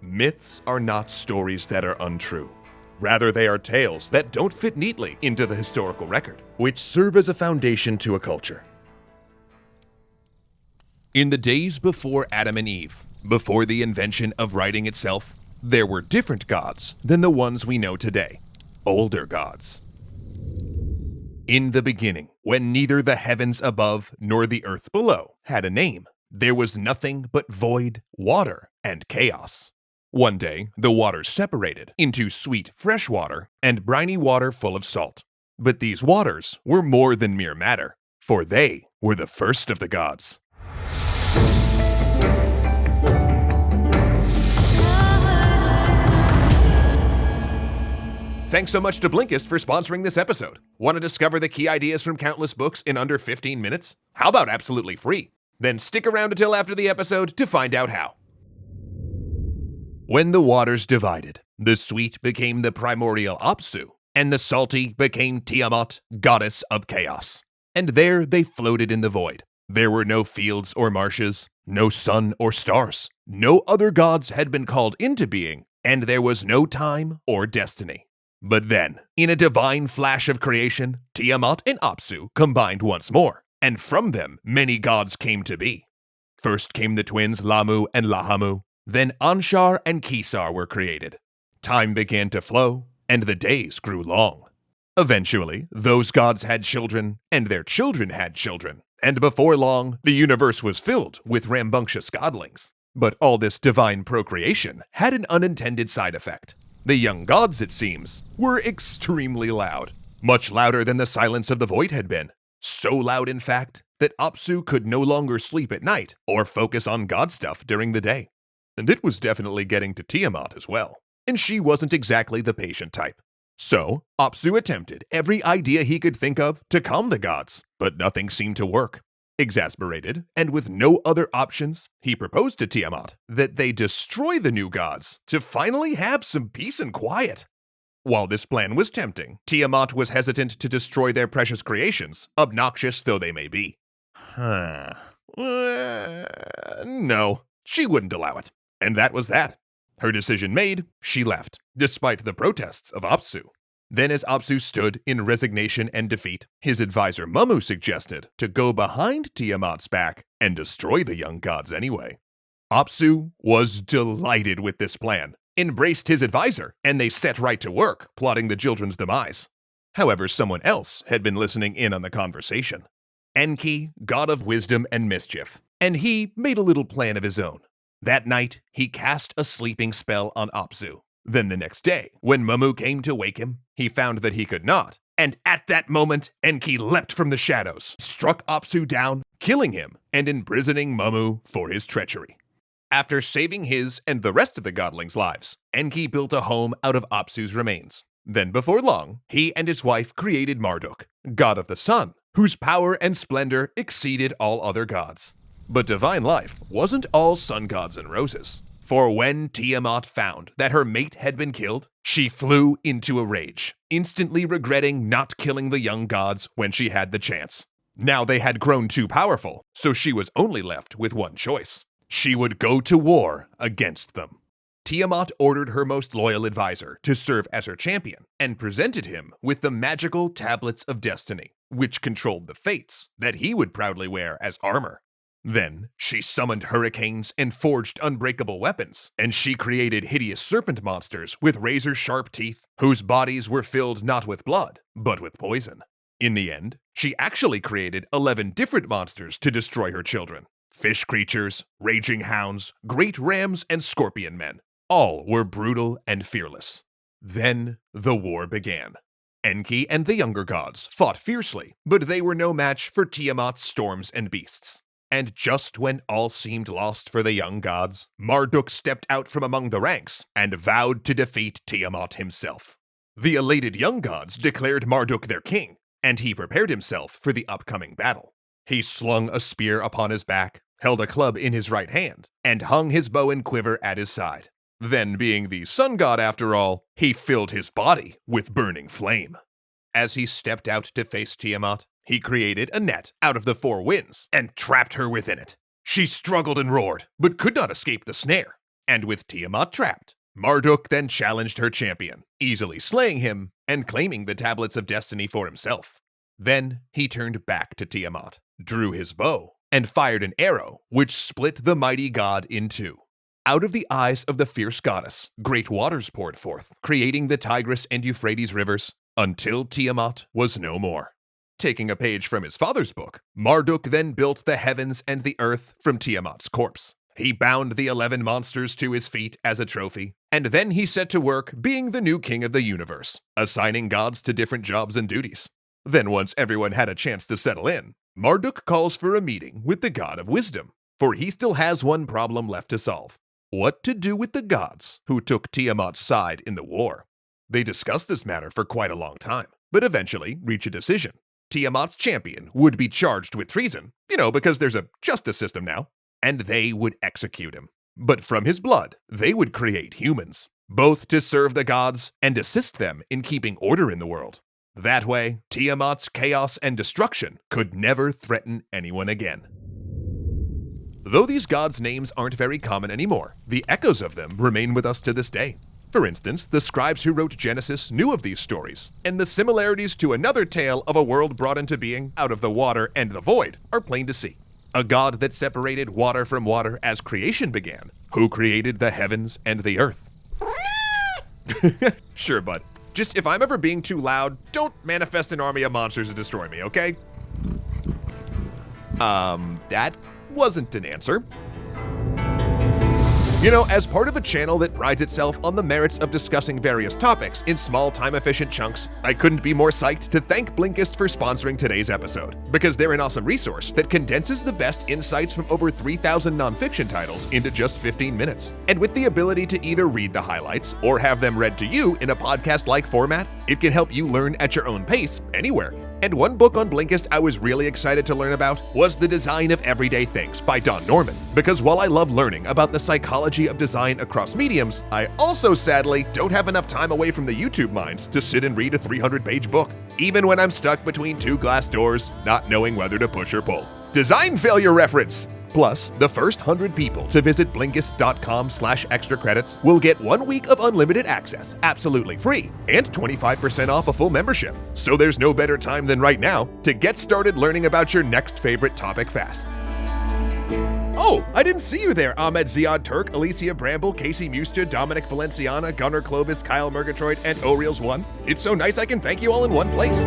Myths are not stories that are untrue. Rather, they are tales that don't fit neatly into the historical record, which serve as a foundation to a culture. In the days before Adam and Eve, before the invention of writing itself, there were different gods than the ones we know today, older gods. In the beginning, when neither the heavens above nor the earth below had a name, there was nothing but void, water, and chaos. One day, the waters separated into sweet fresh water and briny water full of salt. But these waters were more than mere matter, for they were the first of the gods. Thanks so much to Blinkist for sponsoring this episode. Want to discover the key ideas from countless books in under 15 minutes? How about absolutely free? Then stick around until after the episode to find out how. When the waters divided, the sweet became the primordial Apsu, and the salty became Tiamat, goddess of chaos. And there they floated in the void. There were no fields or marshes, no sun or stars. No other gods had been called into being, and there was no time or destiny. But then, in a divine flash of creation, Tiamat and Apsu combined once more, and from them many gods came to be. First came the twins Lamu and Lahamu, then Anshar and Kisar were created. Time began to flow, and the days grew long. Eventually, those gods had children, and their children had children, and before long, the universe was filled with rambunctious godlings. But all this divine procreation had an unintended side effect. The young gods, it seems, were extremely loud, much louder than the silence of the void had been. So loud, in fact, that Apsu could no longer sleep at night or focus on god stuff during the day. And it was definitely getting to Tiamat as well, and she wasn't exactly the patient type. So, Apsu attempted every idea he could think of to calm the gods, but nothing seemed to work. Exasperated, and with no other options, he proposed to Tiamat that they destroy the new gods to finally have some peace and quiet. While this plan was tempting, Tiamat was hesitant to destroy their precious creations, obnoxious though they may be. No, she wouldn't allow it. And that was that. Her decision made, she left, despite the protests of Apsu. Then as Apsu stood in resignation and defeat, his advisor Mummu suggested to go behind Tiamat's back and destroy the young gods anyway. Apsu was delighted with this plan, embraced his advisor, and they set right to work, plotting the children's demise. However, someone else had been listening in on the conversation. Enki, god of wisdom and mischief, and he made a little plan of his own. That night, he cast a sleeping spell on Apsu. Then the next day, when Mummu came to wake him, he found that he could not. And at that moment, Enki leapt from the shadows, struck Apsu down, killing him and imprisoning Mummu for his treachery. After saving his and the rest of the godlings' lives, Enki built a home out of Apsu's remains. Then before long, he and his wife created Marduk, god of the sun, whose power and splendor exceeded all other gods. But divine life wasn't all sun gods and roses. For when Tiamat found that her mate had been killed, she flew into a rage, instantly regretting not killing the young gods when she had the chance. Now they had grown too powerful, so she was only left with one choice. She would go to war against them. Tiamat ordered her most loyal advisor to serve as her champion, and presented him with the magical Tablets of Destiny, which controlled the fates that he would proudly wear as armor. Then, she summoned hurricanes and forged unbreakable weapons, and she created hideous serpent monsters with razor-sharp teeth, whose bodies were filled not with blood, but with poison. In the end, she actually created 11 different monsters to destroy her children. Fish creatures, raging hounds, great rams, and scorpion men. All were brutal and fearless. Then, the war began. Enki and the younger gods fought fiercely, but they were no match for Tiamat's storms and beasts. And just when all seemed lost for the young gods, Marduk stepped out from among the ranks and vowed to defeat Tiamat himself. The elated young gods declared Marduk their king, and he prepared himself for the upcoming battle. He slung a spear upon his back, held a club in his right hand, and hung his bow and quiver at his side. Then, being the sun god after all, he filled his body with burning flame. As he stepped out to face Tiamat, he created a net out of the 4 winds and trapped her within it. She struggled and roared, but could not escape the snare. And with Tiamat trapped, Marduk then challenged her champion, easily slaying him and claiming the Tablets of Destiny for himself. Then he turned back to Tiamat, drew his bow, and fired an arrow which split the mighty god in two. Out of the eyes of the fierce goddess, great waters poured forth, creating the Tigris and Euphrates rivers, until Tiamat was no more. Taking a page from his father's book, Marduk then built the heavens and the earth from Tiamat's corpse. He bound the 11 monsters to his feet as a trophy, and then he set to work being the new king of the universe, assigning gods to different jobs and duties. Then once everyone had a chance to settle in, Marduk calls for a meeting with the god of wisdom, for he still has one problem left to solve: what to do with the gods who took Tiamat's side in the war. They discuss this matter for quite a long time, but eventually reach a decision. Tiamat's champion would be charged with treason, because there's a justice system now, and they would execute him. But from his blood, they would create humans, both to serve the gods and assist them in keeping order in the world. That way, Tiamat's chaos and destruction could never threaten anyone again. Though these gods' names aren't very common anymore, the echoes of them remain with us to this day. For instance, the scribes who wrote Genesis knew of these stories, and the similarities to another tale of a world brought into being out of the water and the void are plain to see. A god that separated water from water as creation began, who created the heavens and the earth. Sure, bud. Just if I'm ever being too loud, don't manifest an army of monsters to destroy me, okay? That wasn't an answer. As part of a channel that prides itself on the merits of discussing various topics in small, time-efficient chunks, I couldn't be more psyched to thank Blinkist for sponsoring today's episode, because they're an awesome resource that condenses the best insights from over 3,000 nonfiction titles into just 15 minutes. And with the ability to either read the highlights or have them read to you in a podcast-like format, it can help you learn at your own pace, anywhere. And one book on Blinkist I was really excited to learn about was The Design of Everyday Things by Don Norman. Because while I love learning about the psychology of design across mediums, I also sadly don't have enough time away from the YouTube minds to sit and read a 300-page book, even when I'm stuck between two glass doors, not knowing whether to push or pull. Design failure reference! Plus, the first 100 people to visit Blinkist.com/extra credits will get 1 week of unlimited access, absolutely free, and 25% off a full membership. So there's no better time than right now to get started learning about your next favorite topic fast. Oh, I didn't see you there, Ahmed Ziad Turk, Alicia Bramble, Casey Muster, Dominic Valenciana, Gunnar Clovis, Kyle Murgatroyd, and O'Reels1. It's so nice I can thank you all in one place.